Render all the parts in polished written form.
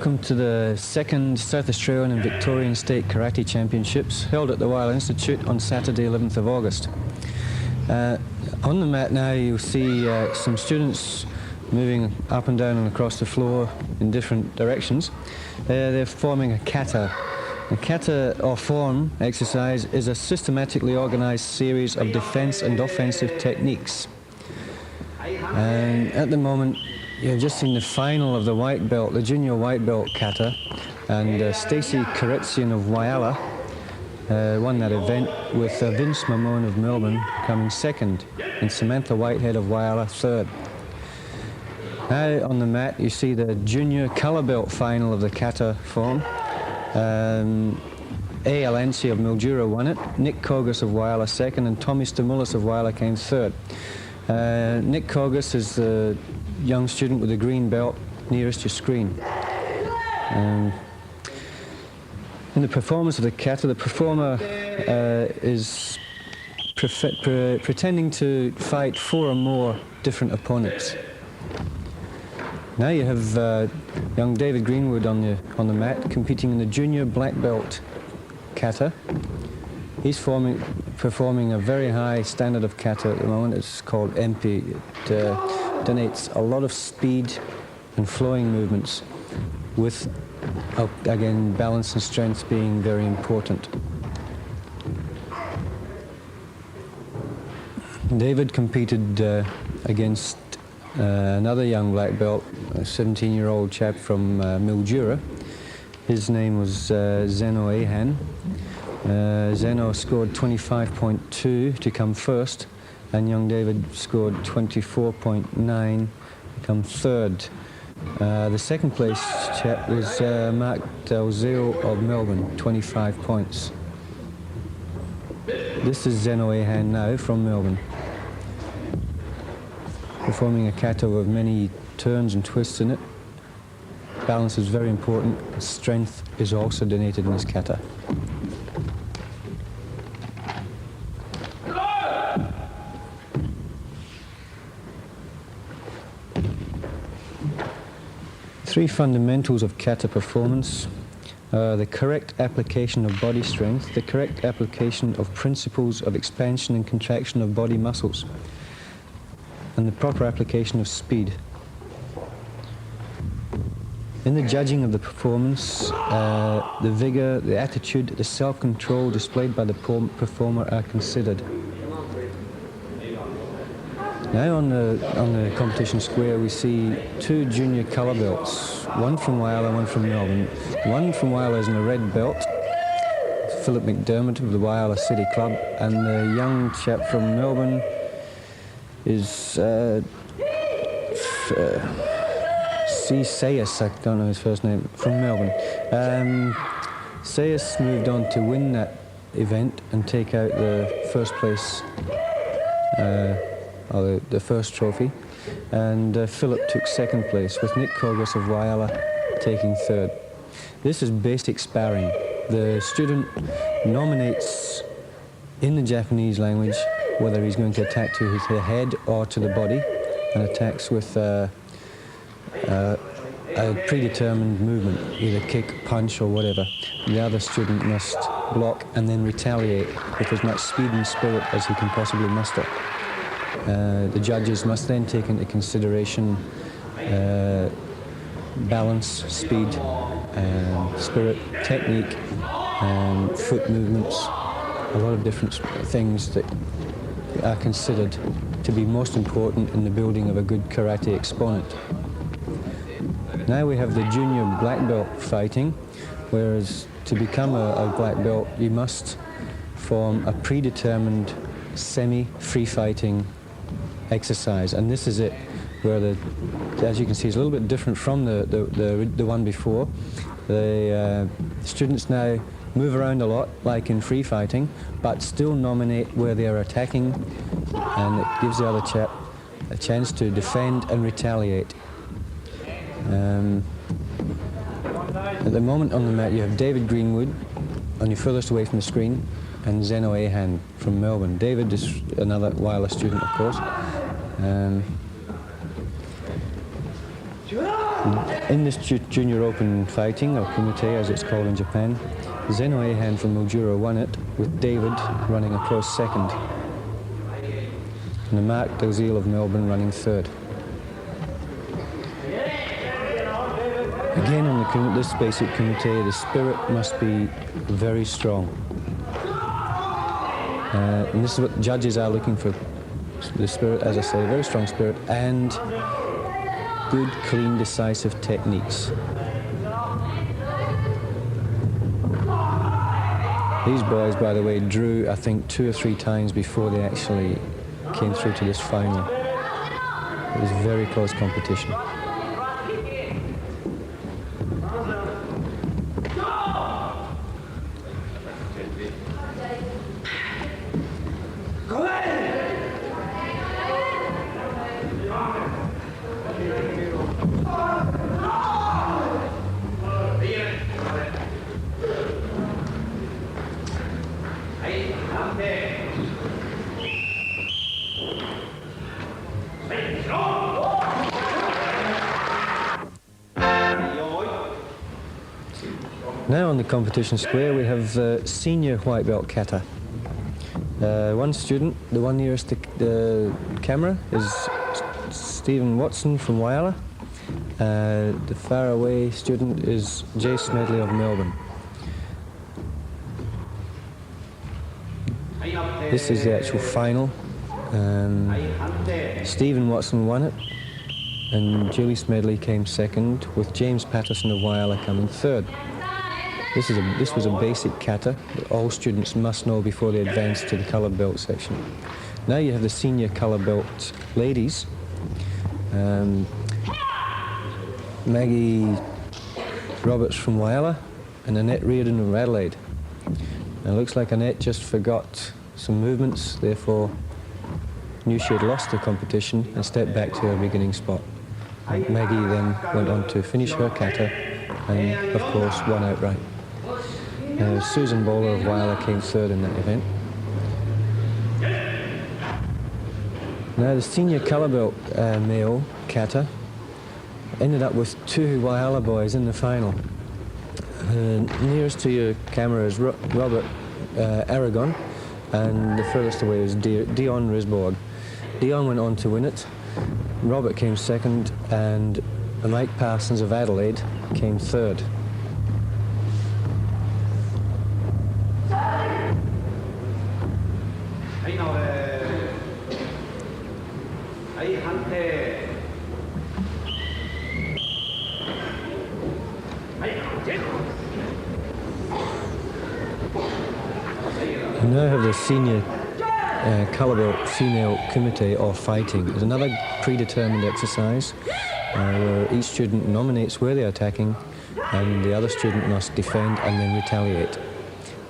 Welcome to the second South Australian and Victorian State Karate Championships held at the Whyalla Institute on Saturday 11th of August. On the mat now you'll see some students moving up and down and across the floor in different directions. They're forming a kata. A kata or form exercise is a systematically organised series of defence and offensive techniques. And at the moment you've just seen the final of the white belt, the junior white belt kata, and Stacey Karetsian of Whyalla won that event with Vince Mamone of Melbourne coming second and Samantha Whitehead of Whyalla third. Now on the mat you see the junior colour belt final of the kata form. A. Alenci of Mildura won it, Nick Kogos of Whyalla second, and Tommy Stamoulis of Whyalla came third. Nick Kogos is the young student with the green belt nearest your screen. In the performance of the kata, the performer is pretending to fight 4 or more different opponents. Now you have young David Greenwood on the mat competing in the junior black belt kata. He's performing a very high standard of kata at the moment. It's called MP. It donates a lot of speed and flowing movements with, again, balance and strength being very important. David competed against another young black belt, a 17-year-old chap from Mildura. His name was Zeno Ahan. Zeno scored 25.2 to come first, and young David scored 24.9 to come third. The second place chap was Mark Dalzeo of Melbourne, 25 points. This is Zeno Ahan now from Melbourne, performing a kata with many turns and twists in it. Balance is very important. Strength is also donated in this kata. Three fundamentals of kata performance are the correct application of body strength, the correct application of principles of expansion and contraction of body muscles, and the proper application of speed. In the judging of the performance, the vigor, the attitude, the self-control displayed by the performer are considered. Now on the competition square we see 2 junior colour belts, one from Whyalla, one from Melbourne. One from Whyalla is in a red belt, Philip McDermaid of the Whyalla City Club, and the young chap from Melbourne is Sayas, I don't know his first name, from Melbourne. Sayas moved on to win that event and take out the first place, or the first trophy, and Philip took second place, with Nick Kogos of Whyalla taking third. This is basic sparring. The student nominates in the Japanese language whether he's going to attack to the head or to the body, and attacks with a predetermined movement, either kick, punch or whatever. The other student must block and then retaliate with as much speed and spirit as he can possibly muster. The judges must then take into consideration balance, speed, spirit, technique, foot movements, a lot of different things that are considered to be most important in the building of a good karate exponent. Now we have the junior black belt fighting, whereas to become a black belt you must form a predetermined semi-free fighting exercise, and this is it, where as you can see, it's a little bit different from the one before. The students now move around a lot, like in free fighting, but still nominate where they are attacking, and it gives the other chap a chance to defend and retaliate. At the moment on the mat you have David Greenwood on your furthest away from the screen, and Zeno Ahan from Melbourne. David is another Whyalla student, of course. In this junior open fighting, or kumite as it's called in Japan, Zeno Ahan from Mildura won it, with David running a close second, and Mark Dalziel of Melbourne running third. Again, on this basic kumite, the spirit must be very strong. And this is what the judges are looking for. The spirit, as I say, very strong spirit, and good, clean, decisive techniques. These boys, by the way, drew, I think, 2 or 3 times before they actually came through to this final. It was very close competition. Now on the competition square we have senior white belt kata. One student, the one nearest the camera, is Stephen Watson from Whyalla. The far away student is Jay Smedley of Melbourne. This is the actual final. Stephen Watson won it, and Julie Smedley came second, with James Patterson of Whyalla coming third. This was a basic kata that all students must know before they advance to the coloured belt section. Now you have the senior colour belt ladies. Maggie Roberts from Whyalla and Annette Reardon of Adelaide. And it looks like Annette just forgot some movements, therefore knew she had lost the competition and stepped back to her beginning spot. And Maggie then went on to finish her kata and, of course, won outright. Susan Bowler of Whyalla came third in that event. Now the senior colour belt male kata ended up with 2 Whyalla boys in the final. Nearest to your camera is Robert Aragon, and the furthest away is Dion Risborg. Dion went on to win it. Robert came second, and Mike Parsons of Adelaide came third. We now have the senior colour belt female kumite, or fighting. It's another predetermined exercise where each student nominates where they're attacking, and the other student must defend and then retaliate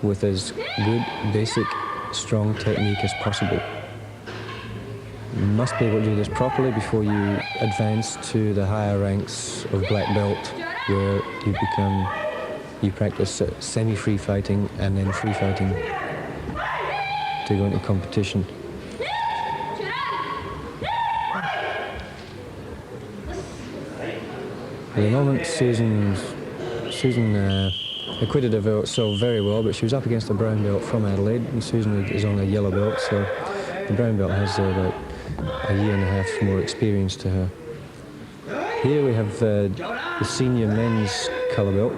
with as good, basic, strong technique as possible. You must be able to do this properly before you advance to the higher ranks of black belt, where you practice semi-free fighting and then free fighting to go into competition. At the moment, Susan acquitted herself very well, but she was up against a brown belt from Adelaide, and Susan is on a yellow belt, so the brown belt has about a year and a half more experience to her. Here we have the senior men's colour belt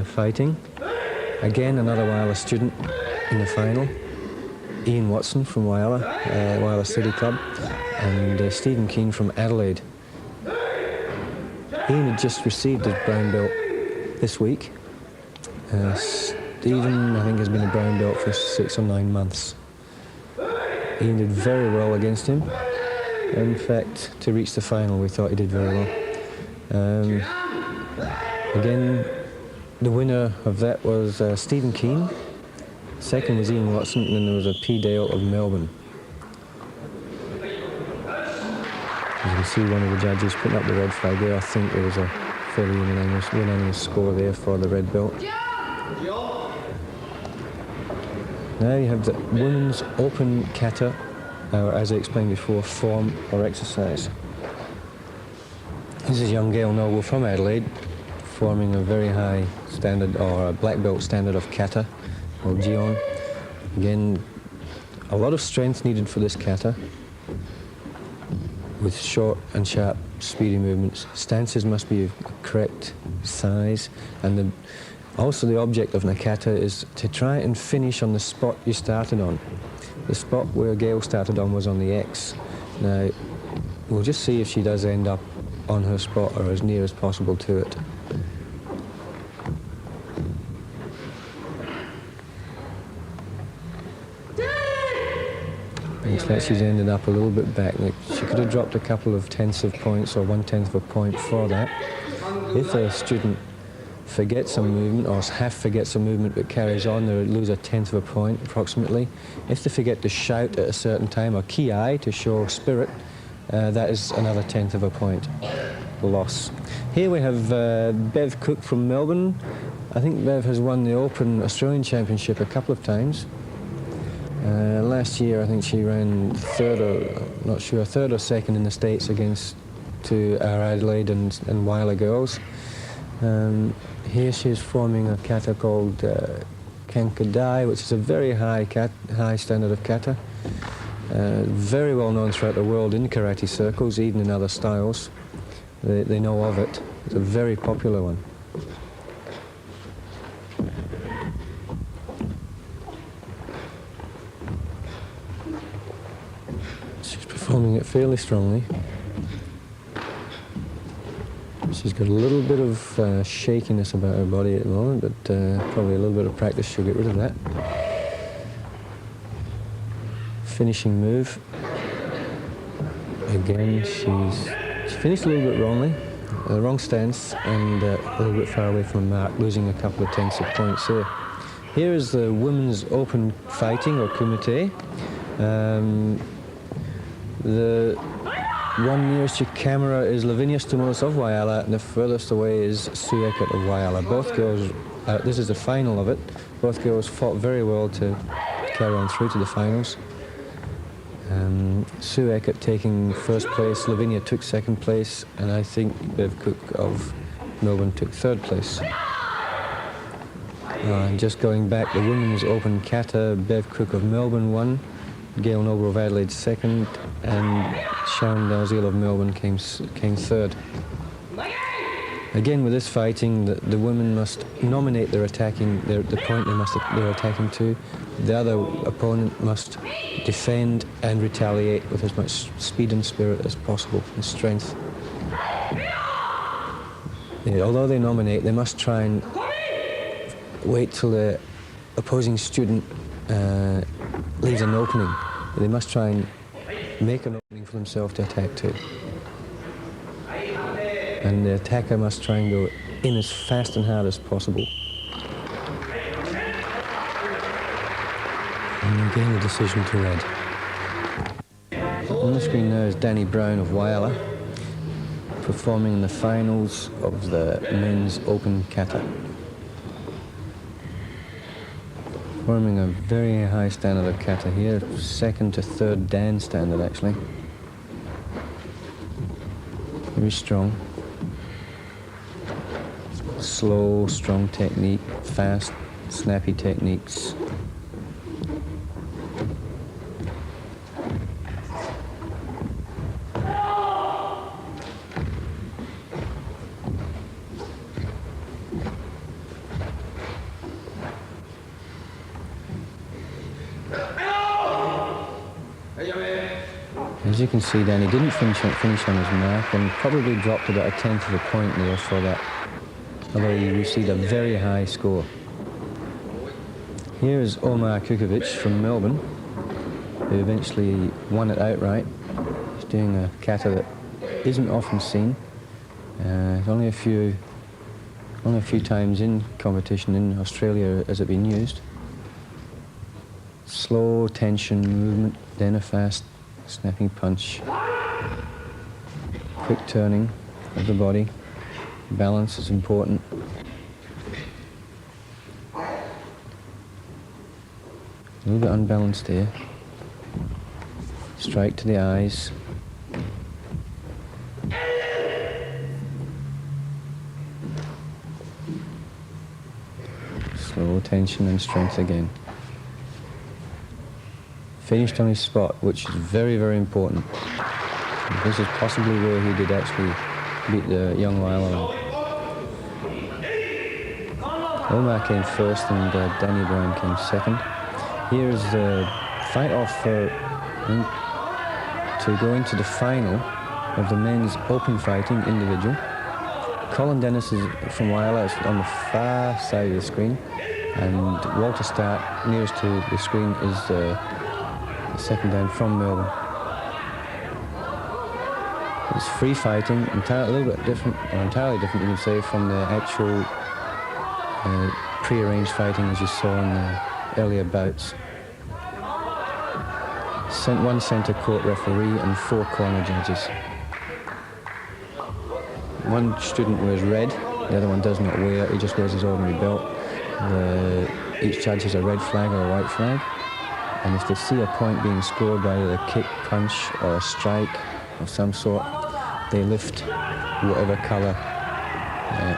fighting. Again, another Whyalla student in the final. Ian Watson from Whyalla City Club, and Stephen Keane from Adelaide. Ian had just received his brown belt this week. Stephen, I think, has been a brown belt for 6 or 9 months. Ian did very well against him. In fact, to reach the final, we thought he did very well. Again, the winner of that was Stephen Keane. Second was Ian Watson, and then there was a P. Dale of Melbourne. As you can see, one of the judges putting up the red flag there. I think there was a fairly unanimous score there for the red belt. Now you have the women's open kata, or as I explained before, form or exercise. This is young Gail Noble from Adelaide, forming a very high standard, or a black belt standard of kata, or Dion. Again, a lot of strength needed for this kata, with short and sharp, speedy movements. Stances must be of correct size, and also the object of Nakata is to try and finish on the spot you started on. The spot where Gail started on was on the X. Now, we'll just see if she does end up on her spot or as near as possible to it. Looks like she's ended up a little bit back. She could have dropped a couple of tenths of points or 1/10 of a point for that. If a student forgets some movement, or half forgets a movement but carries on, they'll lose a 1/10 of a point approximately. If they forget to shout at a certain time, or ki to show spirit, that is another 1/10 of a point loss. Here we have Bev Cook from Melbourne. I think Bev has won the Open Australian Championship a couple of times. Last year I think she ran third or second in the States against our Adelaide and Whyalla girls. Here she is forming a kata called Kankadai, which is a very high standard of kata. Very well known throughout the world in karate circles, even in other styles. They know of it. It's a very popular one. She's performing it fairly strongly. She's got a little bit of shakiness about her body at the moment, but probably a little bit of practice she'll get rid of that. Finishing move. Again, she finished a little bit wrongly, wrong stance, and a little bit far away from the mark, losing a couple of tenths of points here. Here is the women's open fighting, or kumite. The one nearest your camera is Lavinia Stamoulis of Whyalla, and the furthest away is Eckert of Whyalla. Both girls, this is the final of it, both girls fought very well to carry on through to the finals. Eckert taking first place, Lavinia took second place, and I think Bev Cook of Melbourne took third place. Just going back, the women's open kata, Bev Cook of Melbourne won, Gail Noble of Adelaide second, and Sharon Dalziel of Melbourne came third. Again, with this fighting, the women must nominate their attacking, the point they're attacking to. The other opponent must defend and retaliate with as much speed and spirit as possible, and strength. Although they nominate, they must try and wait till the opposing student leaves an opening. They must try and make an opening for themselves to attack to. And the attacker must try and go in as fast and hard as possible. And again, the decision to red. On the screen now is Danny Brown of Whyalla, performing in the finals of the men's open kata. Forming a very high standard of kata here, second to third Dan standard actually. Very strong. Slow, strong technique, fast, snappy techniques. As you can see, Danny didn't finish on his mark and probably dropped about a 1/10 of a point there for that, although he received a very high score. Here is Omar Chukovic from Melbourne, who eventually won it outright. He's doing a kata that isn't often seen. It's only a few times in competition in Australia has it been used. Slow tension movement, then a fast snapping punch. Quick turning of the body. Balance is important. A little bit unbalanced here. Strike to the eyes. So tension and strength again. Finished on his spot, which is very, very important. This is possibly where he did actually beat the young Whyalla. Omar came first and Danny Brown came second. Here's the fight off for to go into the final of the men's open fighting individual. Colin Dennis is from Whyalla, is on the far side of the screen, and Walter Stark, nearest to the screen, is the second dan from Melbourne. It's free fighting, a little bit different, or entirely different, you can say, from the actual pre-arranged fighting as you saw in the earlier bouts. One centre court referee and 4 corner judges. One student wears red, the other one does not wear it, he just wears his ordinary belt. Each judge has a red flag or a white flag, and if they see a point being scored by either a kick, punch or a strike of some sort, they lift whatever colour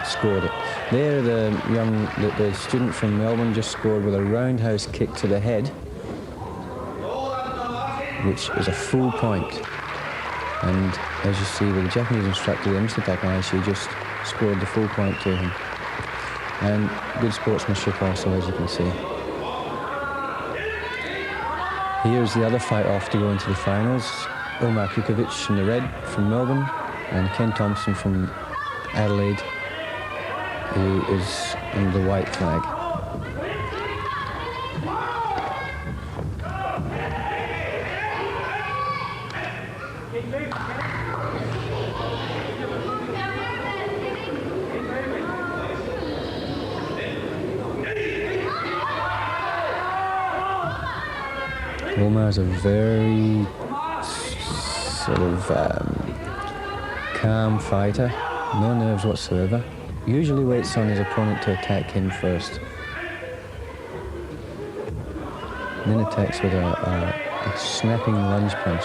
scored it. There, the student from Melbourne just scored with a roundhouse kick to the head, which is a full point. And as you see with the Japanese instructor, Mr. Takahashi, just scored the full point to him. And good sportsmanship also, as you can see. Here's the other fight off to go into the finals. Omar Chukovic in the red from Melbourne, and Ken Thompson from Adelaide, who is in the white flag. Omar is a very sort of calm fighter, no nerves whatsoever. Usually waits on his opponent to attack him first. And then attacks with a snapping lunge punch.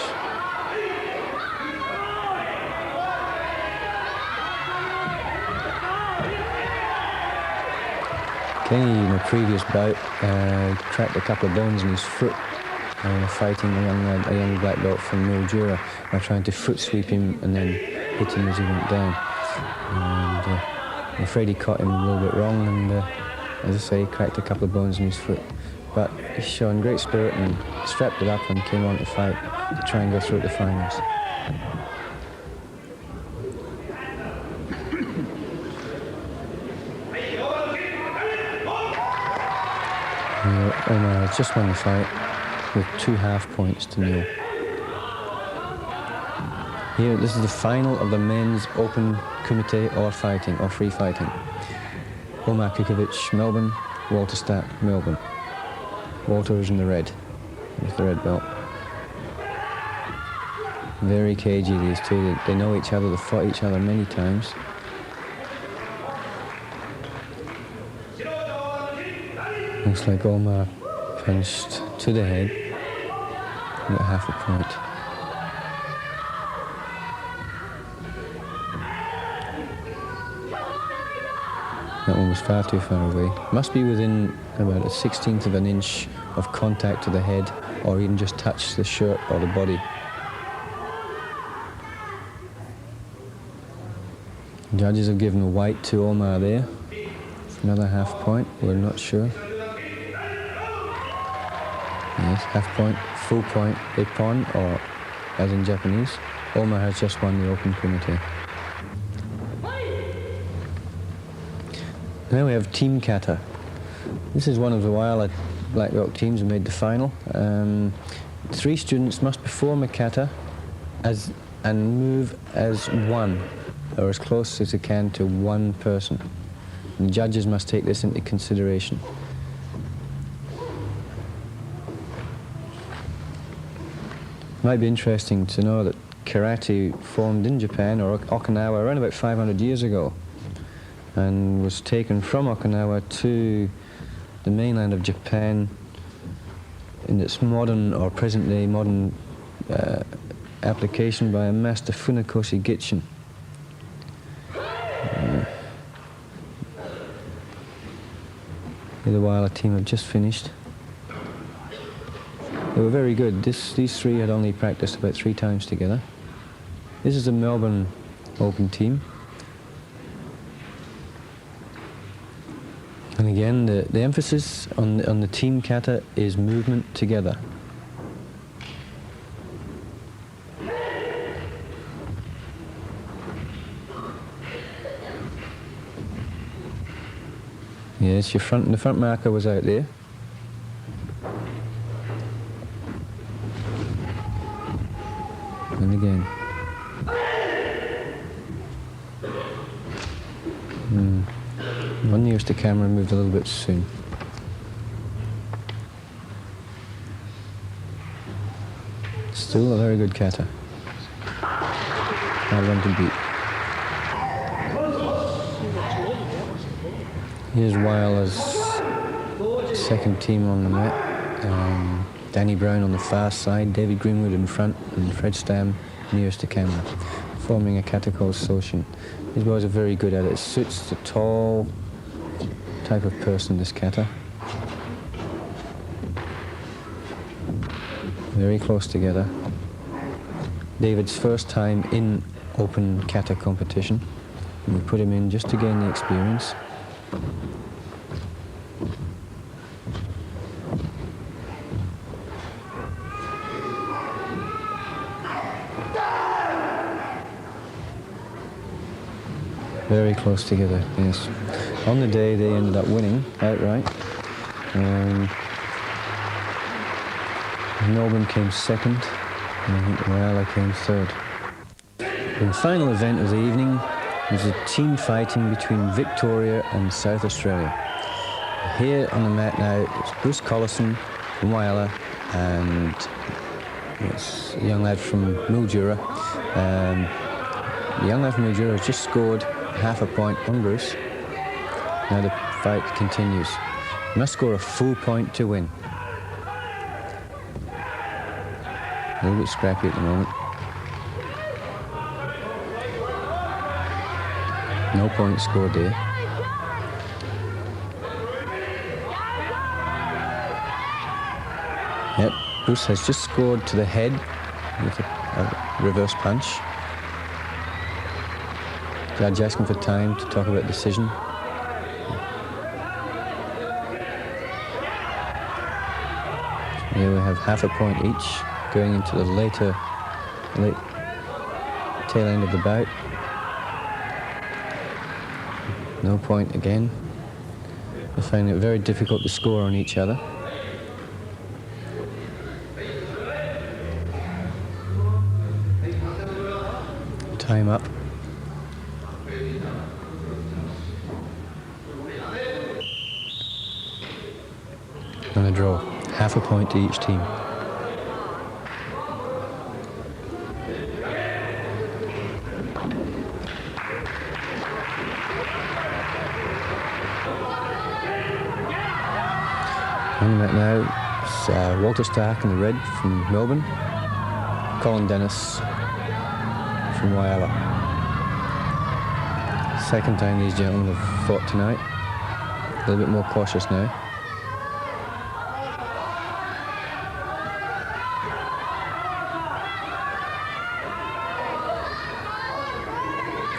Kenny, in a previous bout, cracked a couple of bones in his foot fighting a young black belt from Mildura by trying to foot sweep him and then hit him as he went down. And I'm afraid he caught him a little bit wrong, and as I say, cracked a couple of bones in his foot. But he's shown great spirit and strapped it up and came on to fight to try and go through to the finals. Omar has just won the fight with 2 half points to 0. Here, this is the final of the men's open kumite or fighting, or free fighting. Omar Chukovic, Melbourne. Walter Stark, Melbourne. Walter is in the red, with the red belt. Very cagey, these two. They know each other, they've fought each other many times. Looks like Omar punched to the head, got half a point. That one was far too far away. Must be within about a 1/16 of an inch of contact to the head, or even just touch the shirt or the body. Judges have given a white to Omar there. Another half point, we're not sure. Yes, half point, full point, ippon, or as in Japanese, Omar has just won the open kumite. Now we have Team Kata. This is one of the Whyalla black belt teams who made the final. 3 students must perform a kata and move as one, or as close as they can to one person. And judges must take this into consideration. Might be interesting to know that karate formed in Japan, or Okinawa, around about 500 years ago, and was taken from Okinawa to the mainland of Japan in its modern, or present-day modern application by a master Funakoshi Gichin. The Whyalla team have just finished. They were very good. These three had only practiced about 3 times together. This is a Melbourne Open team. And again, the emphasis on the team kata is movement together. Yes, the front marker was out there. And again. One nearest the camera moved a little bit soon. Still a very good kata. Hard one to beat. Here's Whyalla's second team on the mat. Danny Brown on the far side, David Greenwood in front, and Fred Stam nearest the camera, forming a kata called Soshin. These boys are very good at it. It suits the tall type of person, this kata. Very close together. David's first time in open kata competition. And we put him in just to gain the experience. Very close together, yes. On the day, they ended up winning outright. Melbourne came second, and I think Whyalla came third. The final event of the evening was a team fighting between Victoria and South Australia. Here on the mat now is Bruce Collison from Whyalla and it's a young lad from Mildura. The young lad from Mildura has just scored half a point on Bruce. Now the fight continues. He must score a full point to win. A little bit scrappy at the moment. No point scored there. Yep, Bruce has just scored to the head with a reverse punch. Judge asking for time to talk about decision. Here we have half a point each going into the late tail end of the bout. No point again. They find it very difficult to score on each other. Time up. And a draw. Half a point to each team. And right now it's Walter Stark in the red from Melbourne, Colin Dennis from Whyalla. Second time these gentlemen have fought tonight. A little bit more cautious now.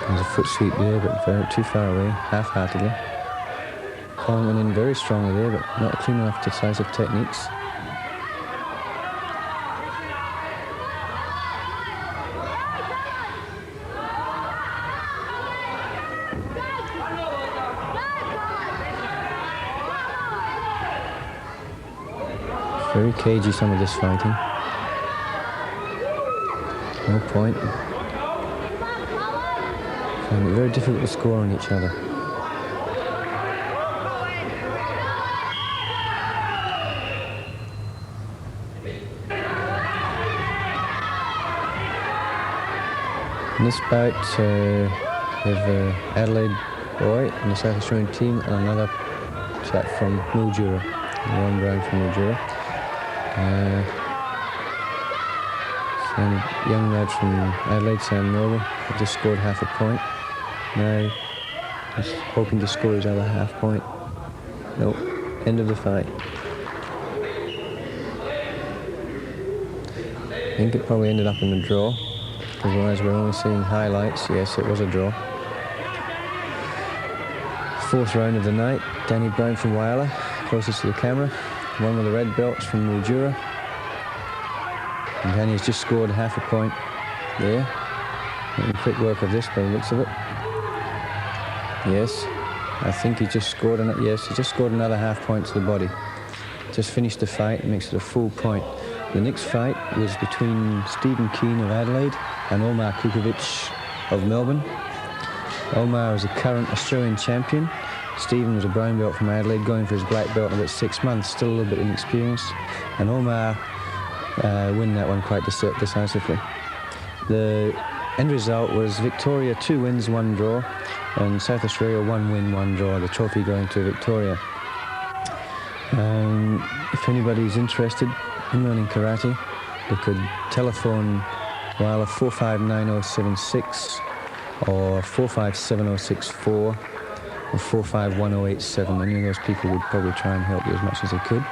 There's a foot sweep there, but too far away, half-heartedly. Colin went in very strongly there, but not clean enough decisive techniques. Very cagey, some of this fighting. No point. Find it very difficult to score on each other. In this bout, we have Adelaide boy on the South Australian team and another chap from Mildura, Warren Brown from Mildura. Some young lad from Adelaide, Sam Noble, had just scored half a point. Now he's hoping to score his other half point. Nope. End of the fight. I think it probably ended up in a draw, because whereas we're only seeing highlights, yes, it was a draw. Fourth round of the night, Danny Brown from Whyalla, closest to the camera. One with the red belts from Mildura. And Danny has just scored half a point there. Making quick work of this by the looks of it. Yes, I think he just scored another half point to the body. Just finished the fight, makes it a full point. The next fight was between Stephen Keane of Adelaide and Omar Chukovic of Melbourne. Omar is the current Australian champion. Stephen was a brown belt from Adelaide, going for his black belt in about 6 months, still a little bit inexperienced. And Omar win that one quite decisively. The end result was Victoria 2 wins, 1 draw, and South Australia 1 win, 1 draw, the trophy going to Victoria. If anybody's interested in learning karate, they could telephone Whyalla 459-076 or 457-064 or 451-087. Any of those people would probably try and help you as much as they could.